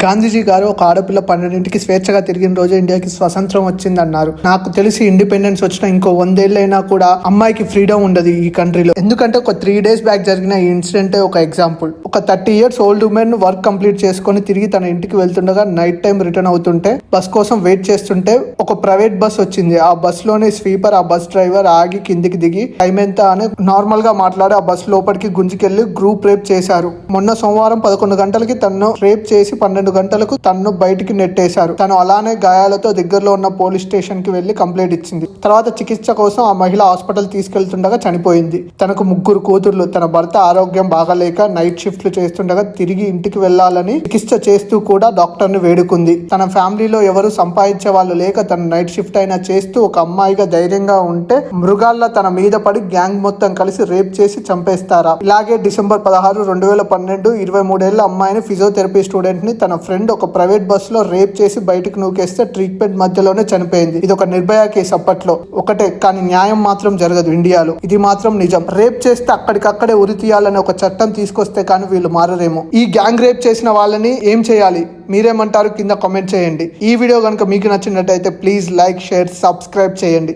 గాంధీజీ గారు ఒక ఆడపిల్ల 12ంటికి స్వేచ్ఛగా తిరిగిన రోజు ఇండియాకి స్వతంత్రం వచ్చిందన్నారు. నాకు తెలిసి ఇండిపెండెన్స్ వచ్చిన ఇంకో 100 ఏళ్ళైనా కూడా అమ్మాయికి ఫ్రీడమ్ ఉండదు ఈ కంట్రీలో. ఎందుకంటే ఒక 3 days బ్యాక్ జరిగిన ఈ ఇన్సిడెంట్ ఒక ఎగ్జాంపుల్. ఒక 30 years old women work complete చేసుకొని తిరిగి తన ఇంటికి వెళ్తుండగా నైట్ టైం రిటర్న్ అవుతుంటే బస్ కోసం వెయిట్ చేస్తుంటే ఒక ప్రైవేట్ బస్ వచ్చింది. ఆ బస్ లోని స్వీపర్, ఆ బస్ డ్రైవర్ ఆగి కిందికి దిగి టైం ఎంత అని నార్మల్ గా మాట్లాడి ఆ బస్ లోపలికి గుంజుకెళ్లి గ్రూప్ రేప్ చేశారు. మొన్న సోమవారం 11 గంటలకి తను రేప్ చేసి 12 గంటలకు తన్ను బయటికి నెట్టేశారు. తను అలానే గాయాలతో దగ్గరలో ఉన్న పోలీస్ స్టేషన్ కి వెళ్లి కంప్లైంట్ ఇచ్చింది. తర్వాత చికిత్స కోసం ఆ మహిళ హాస్పిటల్ తీసుకెళ్తుండగా చనిపోయింది. తనకు 3 కూతుర్లు. తన భర్త ఆరోగ్యం బాగాలేక నైట్ షిఫ్ట్లు చేస్తుండగా తిరిగి ఇంటికి వెళ్లాలని చికిత్స చేస్తూ కూడా డాక్టర్ ని వేడుకుంది. తన ఫ్యామిలీలో ఎవరు సంపాదించే వాళ్ళు లేక తన నైట్ షిఫ్ట్ అయినా చేస్తూ ఒక అమ్మాయిగా ధైర్యంగా ఉంటే మృగాల్లా తన మీద పడి గ్యాంగ్ మొత్తం కలిసి రేప్ చేసి చంపేస్తారా? ఇలాగే డిసెంబర్ 16, 2012 23 ఏళ్ల అమ్మాయిని ఫిజియోథెరపీ స్టూడెంట్ ని తన ఫ్రెండ్ ఒక ప్రైవేట్ బస్ లో రేప్ చేసి బయటకు నూకేస్తే ట్రీట్మెంట్ మధ్యలోనే చనిపోయింది. ఇది ఒక నిర్భయ కేసు అప్పట్లో. ఒకటే కానీ న్యాయం మాత్రం జరగదు ఇండియాలో. ఇది మాత్రం నిజం. రేప్ చేస్తే అక్కడికక్కడే ఉరి తీయాలని ఒక చట్టం తీసుకొస్తే కానీ వీళ్ళు మారరేమో. ఈ గ్యాంగ్ రేప్ చేసిన వాళ్ళని ఏం చేయాలి? మీరేమంటారు? కింద కామెంట్ చేయండి. ఈ వీడియో కనుక మీకు నచ్చినట్టయితే ప్లీజ్ లైక్, షేర్, సబ్స్క్రైబ్ చేయండి.